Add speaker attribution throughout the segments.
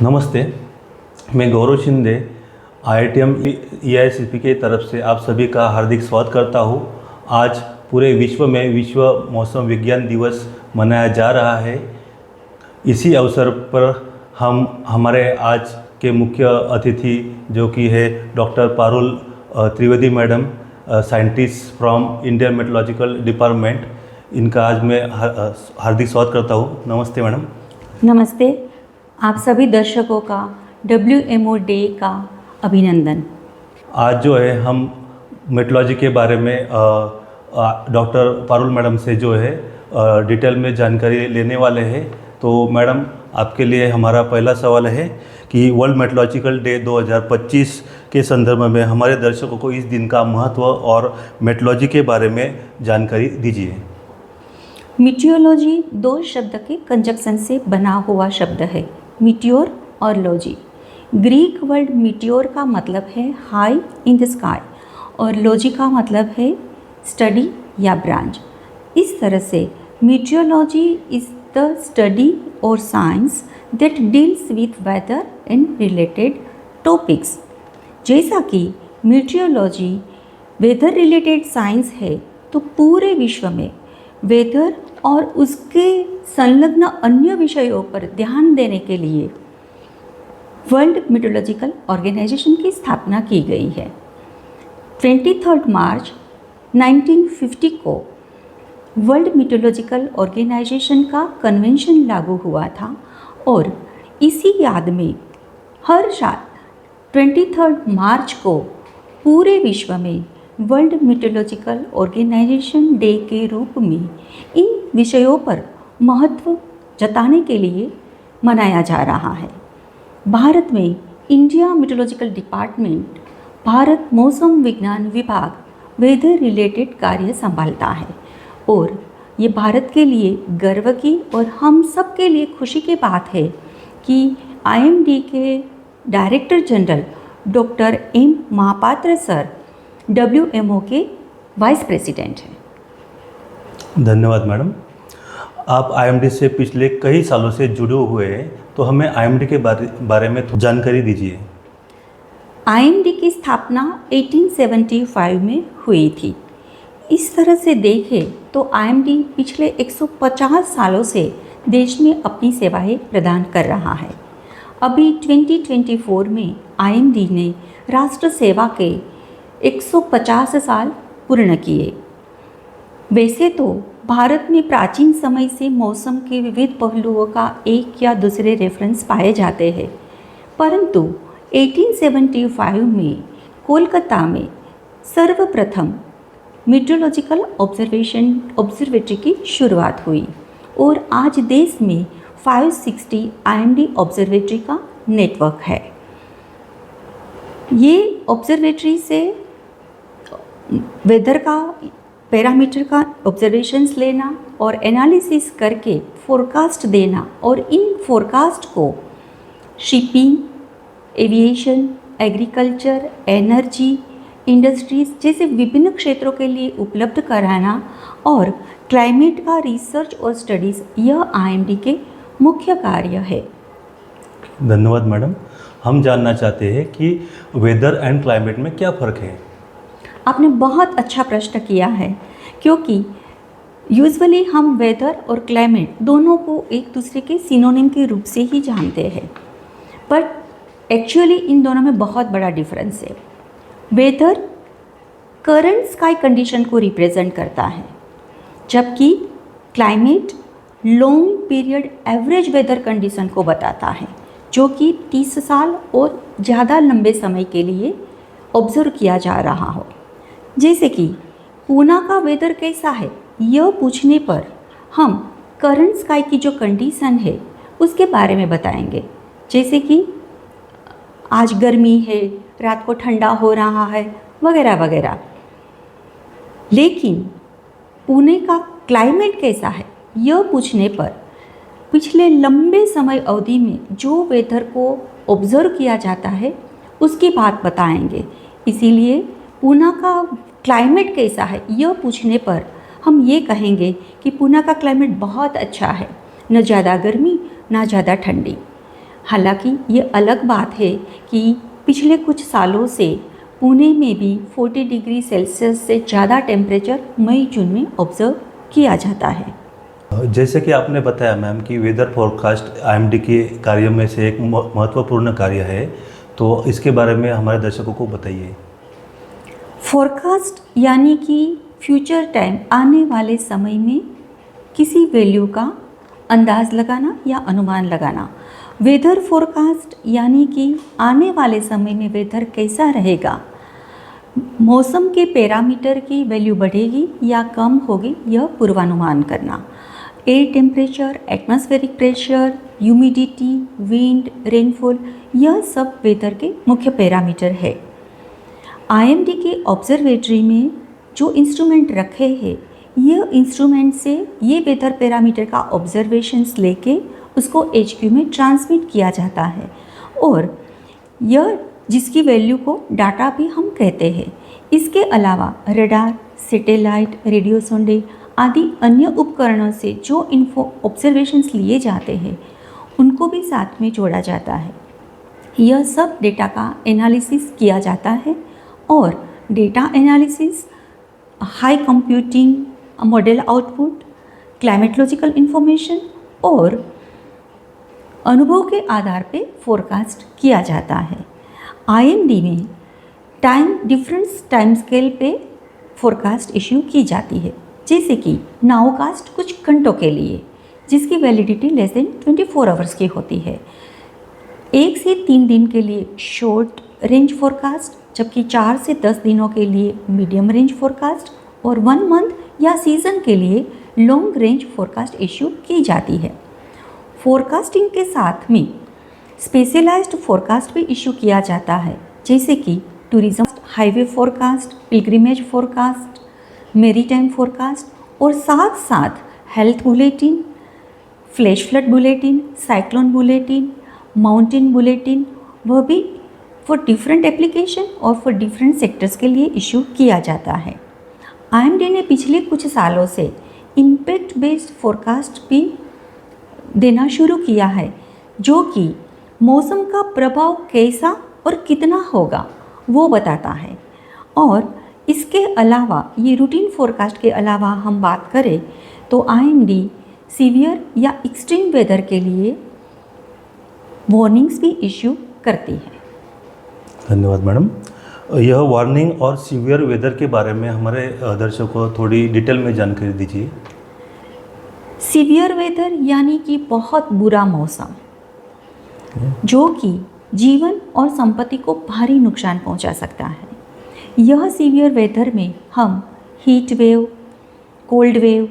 Speaker 1: नमस्ते, मैं गौरव Shinde IITM EICP के तरफ से आप सभी का हार्दिक स्वागत करता हूँ। आज पूरे विश्व में विश्व मौसम विज्ञान दिवस मनाया जा रहा है। इसी अवसर पर हम हमारे आज के मुख्य अतिथि जो कि है doctor Parul Trivedi madam, scientist from Indian metrological department, इनका आज मैं हार्दिक स्वागत करता हूँ। नमस्ते मैडम।
Speaker 2: नमस्ते, आप सभी दर्शकों का WMO डे का अभिनंदन।
Speaker 1: आज जो है हम मेट्रोलॉजी के बारे में डॉक्टर पारुल मैडम से जो है डिटेल में जानकारी लेने वाले हैं। तो मैडम, आपके लिए हमारा पहला सवाल है कि वर्ल्ड मेट्रोलॉजिकल डे 2025 के संदर्भ में हमारे दर्शकों को इस दिन का महत्व और मेट्रोलॉजी के बारे में जानकारी दीजिए।
Speaker 2: मीटियोलॉजी दो शब्द के कंजक्शन से बना हुआ शब्द है, मीटियोर और लॉजी। ग्रीक वर्ड मीटियोर का मतलब है हाई इन द स्काई और लॉजी का मतलब है स्टडी या ब्रांच। इस तरह से मीटियोलॉजी इज द स्टडी और science that deals with weather and related topics. जैसा कि मीटियोलॉजी वेदर रिलेटेड साइंस है, तो पूरे विश्व में वेदर और उसके संलग्न अन्य विषयों पर ध्यान देने के लिए वर्ल्ड मेट्रोलॉजिकल ऑर्गेनाइजेशन की स्थापना की गई है। 23 मार्च 1950 को वर्ल्ड मेट्रोलॉजिकल ऑर्गेनाइजेशन का कन्वेंशन लागू हुआ था और इसी याद में हर साल 23 मार्च को पूरे विश्व में वर्ल्ड मेट्रोलॉजिकल ऑर्गेनाइजेशन डे के रूप में इन विषयों पर महत्व जताने के लिए मनाया जा रहा है। भारत में इंडिया मेट्रोलॉजिकल डिपार्टमेंट, भारत मौसम विज्ञान विभाग वेदर रिलेटेड कार्य संभालता है और ये भारत के लिए गर्व की और हम सब के लिए खुशी की बात है कि IMD के director general doctor M Mahapatra sir WMO के वाइस प्रेसिडेंट हैं।
Speaker 1: धन्यवाद मैडम। आप IMD से पिछले कई सालों से जुड़े हुए हैं, तो हमें IMD के बारे में जानकारी दीजिए।
Speaker 2: IMD की स्थापना 1875 में हुई थी। इस तरह से देखें तो IMD पिछले 150 सालों से देश में अपनी सेवाएं प्रदान कर रहा है। अभी 2024 में IMD ने राष्ट्र सेवा के 150 साल पूर्ण किए। वैसे तो भारत में प्राचीन समय से मौसम के विविध पहलुओं का एक या दूसरे रेफरेंस पाए जाते हैं, परंतु 1875 में कोलकाता में सर्वप्रथम मेट्रोलॉजिकल ऑब्जर्वेटरी की शुरुआत हुई और आज देश में 560 IMD ऑब्जर्वेटरी का नेटवर्क है। ये ऑब्जर्वेटरी से वेदर का पैरामीटर का ऑब्जर्वेशंस लेना और एनालिसिस करके फोरकास्ट देना और इन फोरकास्ट को shipping, aviation, agriculture, energy, industries जैसे विभिन्न क्षेत्रों के लिए उपलब्ध कराना और क्लाइमेट का रिसर्च और स्टडीज़, यह IMD के मुख्य कार्य है।
Speaker 1: धन्यवाद मैडम। हम जानना चाहते हैं कि वेदर एंड क्लाइमेट में क्या फ़र्क है।
Speaker 2: आपने बहुत अच्छा प्रश्न किया है, क्योंकि यूजुअली हम वेदर और क्लाइमेट दोनों को एक दूसरे के सिनोनिम के रूप से ही जानते हैं, बट एक्चुअली इन दोनों में बहुत बड़ा डिफरेंस है। वेदर करंट स्काई कंडीशन को रिप्रेजेंट करता है, जबकि climate long period average weather condition को बताता है, जो कि 30 साल और ज़्यादा लंबे समय के लिए ऑब्जर्व किया जा रहा हो। जैसे कि पूना का वेदर कैसा है, यह पूछने पर हम करंट स्काई की जो कंडीशन है उसके बारे में बताएंगे। जैसे कि आज गर्मी है, रात को ठंडा हो रहा है, वगैरह वगैरह। लेकिन पुणे का क्लाइमेट कैसा है, यह पूछने पर पिछले लंबे समय अवधि में जो वेदर को ऑब्जर्व किया जाता है उसकी बात बताएंगे। इसीलिए पूना का क्लाइमेट कैसा है, यह पूछने पर हम ये कहेंगे कि पूना का क्लाइमेट बहुत अच्छा है, न ज़्यादा गर्मी न ज़्यादा ठंडी। हालांकि ये अलग बात है कि पिछले कुछ सालों से पुणे में भी 40 डिग्री सेल्सियस से ज़्यादा टेम्परेचर मई जून में ऑब्जर्व किया जाता है।
Speaker 1: जैसे कि आपने बताया मैम कि वेदर फोरकास्ट आईएमडी के कार्य में से एक महत्वपूर्ण कार्य है, तो इसके बारे में हमारे दर्शकों को बताइए।
Speaker 2: फोरकास्ट यानी कि फ्यूचर टाइम, आने वाले समय में किसी वैल्यू का अंदाज लगाना या अनुमान लगाना। वेदर फोरकास्ट यानी कि आने वाले समय में वेदर कैसा रहेगा, मौसम के पैरामीटर की वैल्यू बढ़ेगी या कम होगी, यह पूर्वानुमान करना। Air temperature, atmospheric pressure, humidity, wind, rainfall, यह सब वेदर के मुख्य पैरामीटर है। आईएमडी के ऑब्जर्वेटरी में जो इंस्ट्रूमेंट रखे हैं, यह इंस्ट्रूमेंट से ये वेदर पैरामीटर का ऑब्जर्वेशंस लेके उसको एचक्यू में ट्रांसमिट किया जाता है, और यह जिसकी वैल्यू को डाटा भी हम कहते हैं। इसके अलावा रडार, सैटेलाइट, रेडियो सोंडे आदि अन्य उपकरणों से जो ऑब्जर्वेशंस लिए जाते हैं, उनको भी साथ में जोड़ा जाता है। यह सब डेटा का एनालिसिस किया जाता है, और data analysis, high computing model output, climatological information और अनुभव के आधार पे फोरकास्ट किया जाता है। आईएमडी में डिफरेंस टाइम स्केल पे फोरकास्ट इश्यू की जाती है, जैसे कि नाउकास्ट कुछ घंटों के लिए, जिसकी वैलिडिटी लेस देन 24 आवर्स की होती है। 1 से 3 दिन के लिए शॉर्ट रेंज फोरकास्ट, जबकि 4 से 10 दिनों के लिए मीडियम रेंज फोरकास्ट और 1 मंथ या सीज़न के लिए लॉन्ग रेंज फोरकास्ट इश्यू की जाती है। फोरकास्टिंग के साथ में स्पेशलाइज्ड फोरकास्ट भी इशू किया जाता है, जैसे कि tourism, highway forecast, pilgrimage forecast, maritime forecast और साथ साथ health bulletin, flash flood bulletin, cyclone bulletin, mountain bulletin, वह भी फॉर डिफरेंट एप्लीकेशन और फॉर डिफरेंट सेक्टर्स के लिए इशू किया जाता है। आईएमडी ने पिछले कुछ सालों से इम्पैक्ट बेस्ड फोरकास्ट भी देना शुरू किया है, जो कि मौसम का प्रभाव कैसा और कितना होगा वो बताता है। और इसके अलावा, ये रूटीन फोरकास्ट के अलावा हम बात करें तो आईएमडी सीवियर या एक्सट्रीम वेदर के लिए वार्निंग्स भी इशू करती है।
Speaker 1: धन्यवाद मैडम। यह वार्निंग और सीवियर वेदर के बारे में हमारे दर्शकों को थोड़ी डिटेल में जानकारी दीजिए।
Speaker 2: सीवियर वेदर यानी कि बहुत बुरा मौसम, जो कि जीवन और संपत्ति को भारी नुकसान पहुंचा सकता है। यह सीवियर वेदर में हम heat wave, cold wave,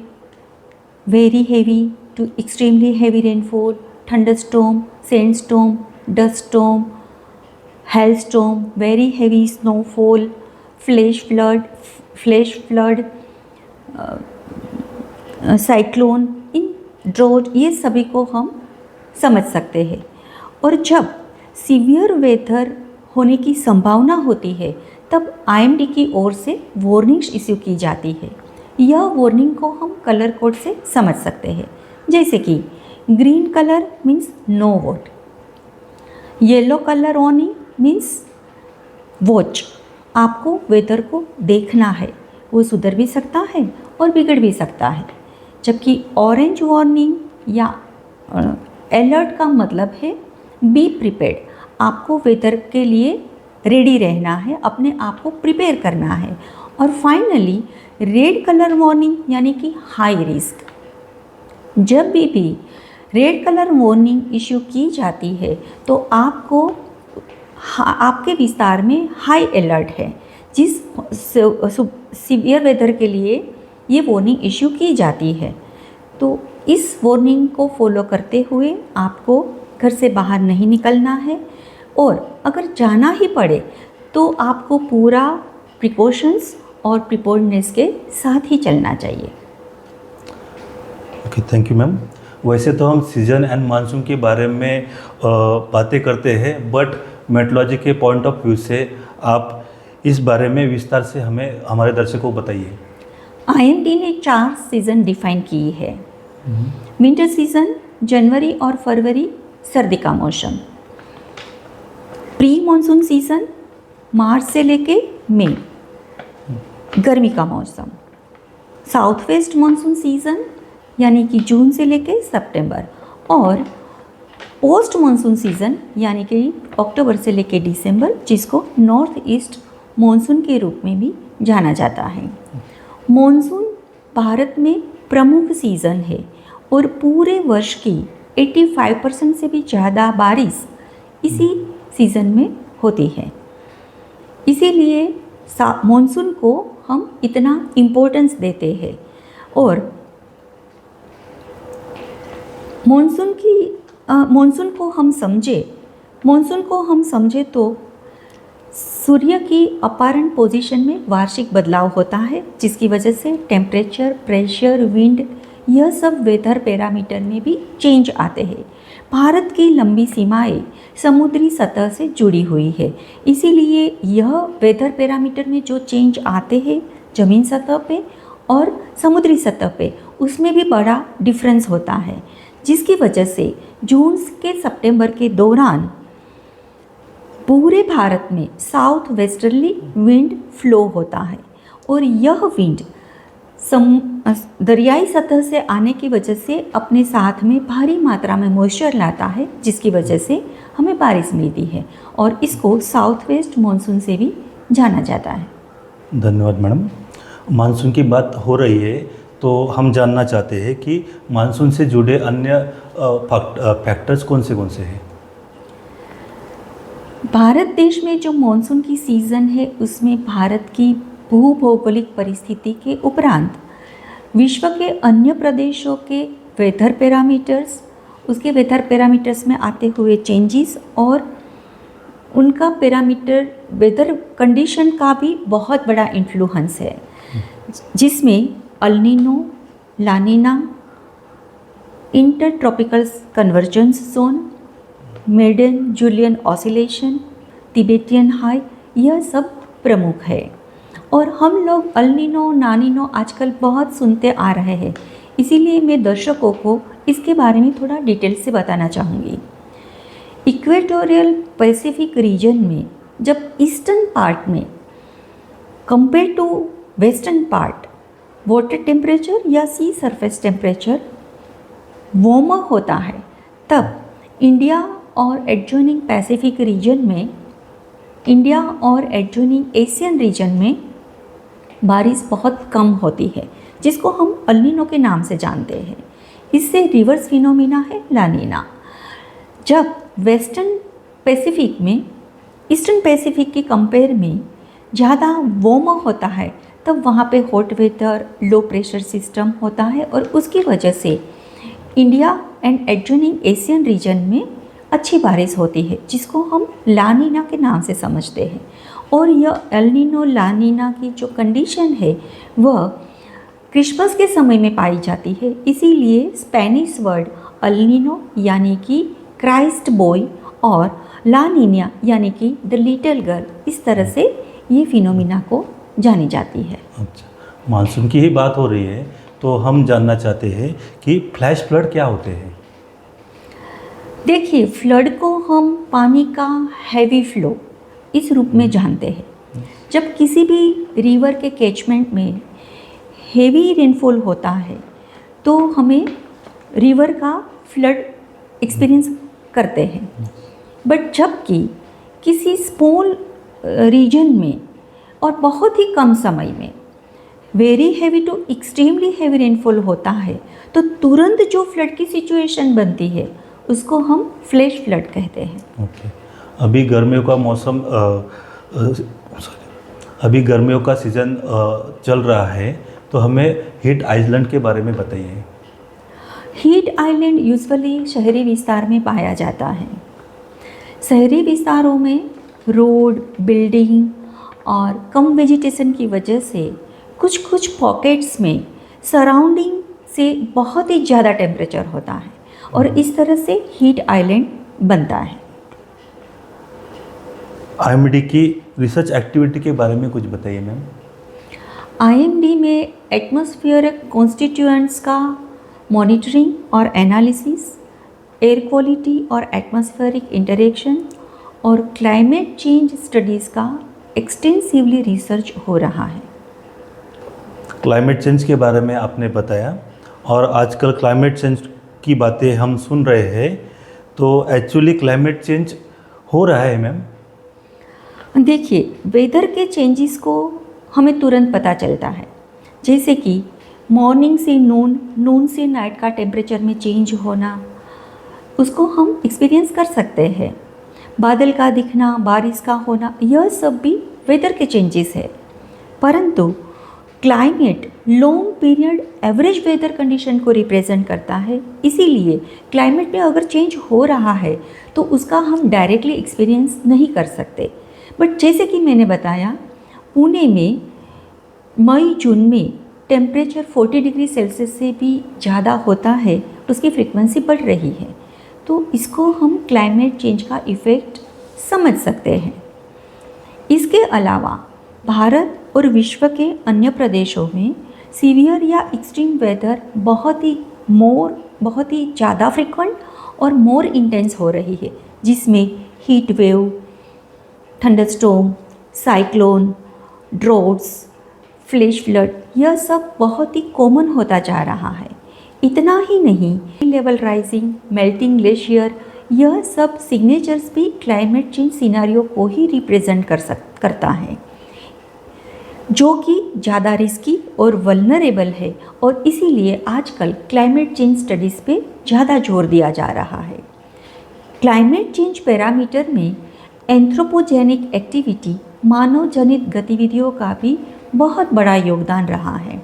Speaker 2: very heavy to extremely heavy rainfall, thunderstorm, sandstorm, dust storm, hailstorm, very heavy snowfall, flash flood, cyclone, in drought, ये सभी को हम समझ सकते हैं। और जब सीवियर वेदर होने की संभावना होती है, तब आईएमडी की ओर से वार्निंग्स इश्यू की जाती है। यह वार्निंग को हम कलर कोड से समझ सकते हैं, जैसे कि green colour means know what, yellow colour warning means watch, आपको वेदर को देखना है, वो सुधर भी सकता है और बिगड़ भी सकता है। जबकि ऑरेंज वार्निंग या अलर्ट का मतलब है बी प्रिपेयर्ड, आपको वेदर के लिए रेडी रहना है, अपने आप को प्रिपेयर करना है। और फाइनली रेड कलर वार्निंग यानी कि हाई रिस्क। जब भी रेड कलर वार्निंग इशू की जाती है तो आपको आपके विस्तार में हाई अलर्ट है, जिस सीवियर वेदर के लिए ये वार्निंग इशू की जाती है। तो इस वार्निंग को फॉलो करते हुए आपको घर से बाहर नहीं निकलना है, और अगर जाना ही पड़े तो आपको पूरा प्रिकॉशंस और प्रिपेयर्डनेस के साथ ही चलना चाहिए।
Speaker 1: Okay, thank you ma'am. वैसे तो हम सीजन एंड मानसून के बारे में बातें करते हैं, बट मेट्रोलॉजी के पॉइंट ऑफ व्यू से आप इस बारे में विस्तार से हमें हमारे दर्शकों को बताइए।
Speaker 2: आईएमडी ने 4 सीज़न डिफाइन की है। विंटर सीज़न जनवरी और फरवरी सर्दी का मौसम। प्री मानसून सीज़न मार्च से लेके मई, गर्मी का मौसम। साउथ वेस्ट मानसून सीज़न यानी कि जून से लेके सितंबर, और पोस्ट मानसून सीज़न यानी कि अक्टूबर से लेके दिसंबर, जिसको नॉर्थ ईस्ट मानसून के रूप में भी जाना जाता है। मानसून भारत में प्रमुख सीज़न है और पूरे वर्ष की 85% से भी ज़्यादा बारिश इसी सीज़न में होती है। इसीलिए मानसून को हम इतना इम्पोर्टेंस देते हैं। और मानसून को हम समझे तो सूर्य की अपैरेंट पोजीशन में वार्षिक बदलाव होता है, जिसकी वजह से टेम्परेचर, प्रेशर, विंड, यह सब वेदर पैरामीटर में भी चेंज आते हैं। भारत की लंबी सीमाएं समुद्री सतह से जुड़ी हुई है, इसीलिए यह वेदर पैरामीटर में जो चेंज आते हैं ज़मीन सतह पे और समुद्री सतह पे, उसमें भी बड़ा डिफरेंस होता है, जिसकी वजह से जून से सितंबर के दौरान पूरे भारत में साउथ वेस्टर्ली विंड फ्लो होता है और यह विंड दरियाई सतह से आने की वजह से अपने साथ में भारी मात्रा में मॉइस्चर लाता है, जिसकी वजह से हमें बारिश मिलती है और इसको साउथ वेस्ट मानसून से भी जाना जाता है।
Speaker 1: धन्यवाद मैडम। मानसून की बात हो रही है तो हम जानना चाहते हैं कि मानसून से जुड़े अन्य फैक्टर्स कौन से हैं।
Speaker 2: भारत देश में जो मानसून की सीज़न है उसमें भारत की भूभौगोलिक परिस्थिति के उपरांत विश्व के अन्य प्रदेशों के वेदर पैरामीटर्स, उसके वेदर पैरामीटर्स में आते हुए चेंजेस और उनका पैरामीटर वेदर कंडीशन का भी बहुत बड़ा इन्फ्लुएंस है, जिसमें El Nino, La Nina, intertropical convergence zone, Madden Julian oscillation, Tibetan high, यह सब प्रमुख है। और हम लोग अल नीनो, ला नीनो आजकल बहुत सुनते आ रहे हैं, इसीलिए मैं दर्शकों को इसके बारे में थोड़ा डिटेल से बताना चाहूँगी। इक्वेटोरियल पैसिफिक रीजन में जब ईस्टर्न पार्ट में compare to western part water temperature या सी सरफेस टेम्परेचर वार्मर होता है, तब इंडिया और एडजॉइनिंग पैसिफिक रीजन में, इंडिया और एडजॉइनिंग एशियन रीजन में बारिश बहुत कम होती है, जिसको हम अल नीनो के नाम से जानते हैं। इससे रिवर्स फिनोमिना है ला नीना। जब वेस्टर्न पैसिफिक में ईस्टर्न पैसिफिक के कंपेयर में ज़्यादा वार्मर होता है, तब वहाँ पे hot weather, low pressure system होता है और उसकी वजह से India and adjoining Asian region में अच्छी बारिश होती है, जिसको हम ला नीना के नाम से समझते हैं। और यह एल नीनो ला नीना की जो कंडीशन है वह क्रिसमस के समय में पाई जाती है, इसीलिए स्पेनिश वर्ड अल नीनो यानी कि क्राइस्ट बॉय और ला नीना यानी कि द लिटिल गर्ल, इस तरह से ये फिनोमिना को जानी जाती है।
Speaker 1: अच्छा, मानसून की ही बात हो रही है तो हम जानना चाहते हैं कि फ्लैश फ्लड क्या होते हैं।
Speaker 2: देखिए, फ्लड को हम पानी का हैवी फ्लो इस रूप में जानते हैं। जब किसी भी रिवर के कैचमेंट में हेवी रेनफॉल होता है तो हमें रिवर का फ्लड एक्सपीरियंस करते हैं। बट जबकि किसी स्मॉल रीजन में और बहुत ही कम समय में very heavy to extremely heavy rainfall होता है, तो तुरंत जो फ्लड की सिचुएशन बनती है उसको हम फ्लैश फ्लड कहते हैं।
Speaker 1: ओके, अभी गर्मियों का मौसम अभी गर्मियों का सीज़न चल रहा है, तो हमें हीट आइलैंड के बारे में बताइए।
Speaker 2: हीट आइलैंड यूजुअली शहरी विस्तार में पाया जाता है। शहरी विस्तारों में रोड, बिल्डिंग और कम वेजिटेशन की वजह से कुछ पॉकेट्स में सराउंडिंग से बहुत ही ज़्यादा टेम्परेचर होता है और इस तरह से हीट आइलैंड बनता है।
Speaker 1: आईएमडी की रिसर्च एक्टिविटी के बारे में कुछ बताइए मैम।
Speaker 2: आईएमडी में एटमॉस्फेरिक कॉन्स्टिट्यूएंट्स का मॉनिटरिंग और एनालिसिस, एयर क्वालिटी और एटमॉस्फेरिक इंटरेक्शन और क्लाइमेट चेंज स्टडीज़ का एक्सटेंसिवली रिसर्च हो रहा है।
Speaker 1: क्लाइमेट चेंज के बारे में आपने बताया और आजकल क्लाइमेट चेंज की बातें हम सुन रहे हैं, तो एक्चुअली क्लाइमेट चेंज हो रहा है मैम?
Speaker 2: देखिए, वेदर के चेंजेस को हमें तुरंत पता चलता है, जैसे कि मॉर्निंग से नून, नून से नाइट का टेम्परेचर में चेंज होना, उसको हम एक्सपीरियंस कर सकते हैं। बादल का दिखना, बारिश का होना, यह सब भी वेदर के चेंजेस है। परंतु climate long period average weather condition को रिप्रेजेंट करता है, इसीलिए क्लाइमेट में अगर चेंज हो रहा है तो उसका हम डायरेक्टली एक्सपीरियंस नहीं कर सकते। बट जैसे कि मैंने बताया, पुणे में मई जून में टेम्परेचर 40 डिग्री सेल्सियस से भी ज़्यादा होता है, उसकी फ्रीक्वेंसी बढ़ रही है, तो इसको हम क्लाइमेट चेंज का इफ़ेक्ट समझ सकते हैं। इसके अलावा भारत और विश्व के अन्य प्रदेशों में सीवियर या एक्सट्रीम वेदर बहुत ही ज़्यादा फ्रिक्वेंट और मोर इंटेंस हो रही है, जिसमें heat wave, thunderstorm, cyclone, droughts, flash flood, यह सब बहुत ही कॉमन होता जा रहा है। इतना ही नहीं, लेवल राइजिंग, मेल्टिंग ग्लेशियर, यह सब सिग्नेचर्स भी क्लाइमेट चेंज सिनेरियो को ही रिप्रेजेंट करता है, जो कि ज़्यादा रिस्की और वल्नरेबल है, और इसीलिए आजकल क्लाइमेट चेंज स्टडीज़ पे ज़्यादा जोर दिया जा रहा है। क्लाइमेट चेंज पैरामीटर में एंथ्रोपोजेनिक एक्टिविटी, मानव जनित गतिविधियों का भी बहुत बड़ा योगदान रहा है।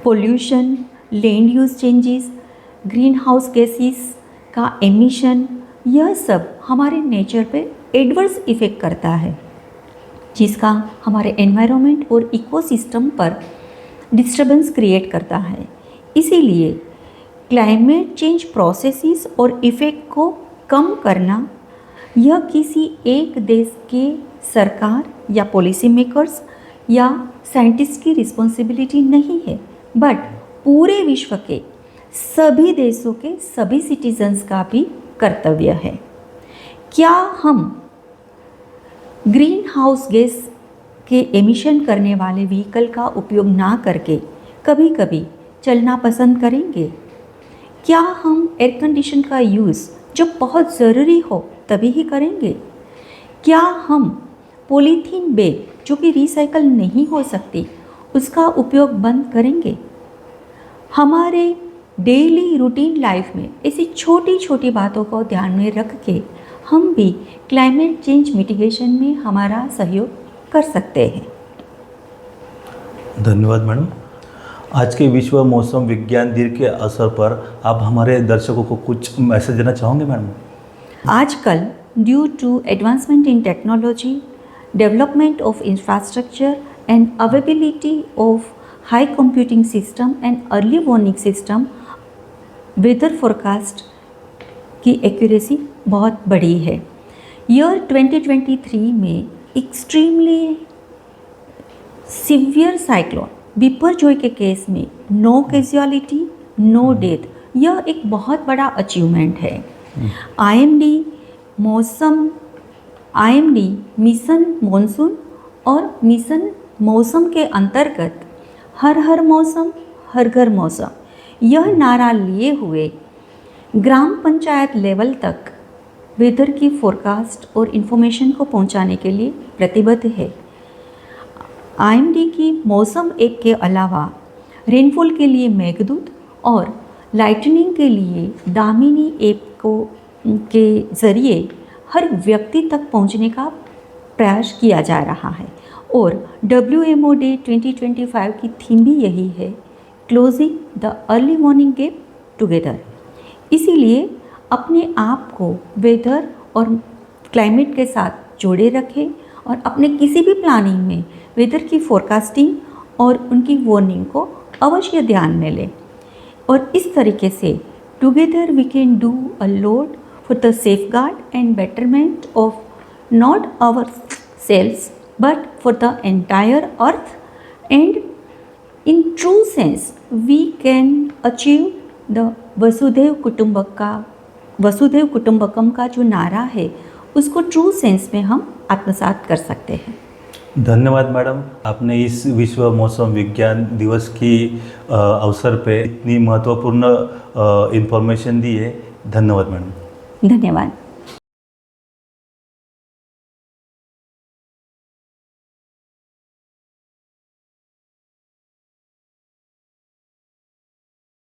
Speaker 2: Pollution, land use changes, green house gases का एमिशन, यह सब हमारे नेचर पे एडवर्स इफ़ेक्ट करता है, जिसका हमारे एनवायरनमेंट और इकोसिस्टम पर डिस्टर्बेंस क्रिएट करता है। इसीलिए क्लाइमेट चेंज प्रोसेसेस और इफ़ेक्ट को कम करना यह किसी एक देश के सरकार या पॉलिसी मेकर्स या साइंटिस्ट की रिस्पॉन्सिबिलिटी नहीं है, बट पूरे विश्व के सभी देशों के सभी सिटीजन्स का भी कर्तव्य है। क्या हम ग्रीन हाउस गैस के एमिशन करने वाले व्हीकल का उपयोग ना करके कभी कभी चलना पसंद करेंगे? क्या हम एयर कंडीशन का यूज़ जब बहुत ज़रूरी हो तभी ही करेंगे? क्या हम पॉलीथीन बैग जो कि रिसाइकल नहीं हो सकती, उसका उपयोग बंद करेंगे? हमारे डेली रूटीन लाइफ में ऐसी छोटी छोटी बातों को ध्यान में रख के हम भी क्लाइमेट चेंज मिटिगेशन में हमारा सहयोग कर सकते हैं।
Speaker 1: धन्यवाद मैडम। आज के विश्व मौसम विज्ञान दिवस के अवसर पर आप हमारे दर्शकों को कुछ मैसेज देना चाहोगे मैडम?
Speaker 2: आजकल due to advancement in technology, development of infrastructure and availability of high computing system and early warning system, weather forecast की एक्यूरेसी बहुत बड़ी है। ईयर 2023 में एक्सट्रीमली सीवियर साइक्लोन बिपरजॉय के केस में नो कैजुअलिटी, नो डेथ, यह एक बहुत बड़ा अचीवमेंट है। IMD मिशन मॉनसून और मिशन मौसम के अंतर्गत हर मौसम हर घर मौसम, यह नारा लिए हुए ग्राम पंचायत लेवल तक वेदर की फोरकास्ट और इन्फॉर्मेशन को पहुंचाने के लिए प्रतिबद्ध है। IMD की मौसम ऐप के अलावा रेनफॉल के लिए मेघदूत और लाइटनिंग के लिए दामिनी ऐप के ज़रिए हर व्यक्ति तक पहुंचने का प्रयास किया जा रहा है। और WMO डे 2025 की थीम भी यही है, closing the early morning gap together. इसीलिए अपने आप को वेदर और क्लाइमेट के साथ जोड़े रखें और अपने किसी भी प्लानिंग में वेदर की फोरकास्टिंग और उनकी वार्निंग को अवश्य ध्यान में लें। और इस तरीके से together we can do a lot for the safeguard and betterment of not ourselves but for the entire earth, and in true sense we can achieve the Vasudhaiv Kutumbakam वसुधैव कुटुंबकम का जो नारा है उसको ट्रू सेंस में हम आत्मसात कर सकते हैं।
Speaker 1: धन्यवाद मैडम, आपने इस विश्व मौसम विज्ञान दिवस की अवसर पे इतनी महत्वपूर्ण इन्फॉर्मेशन दी है। धन्यवाद मैडम।
Speaker 2: धन्यवाद।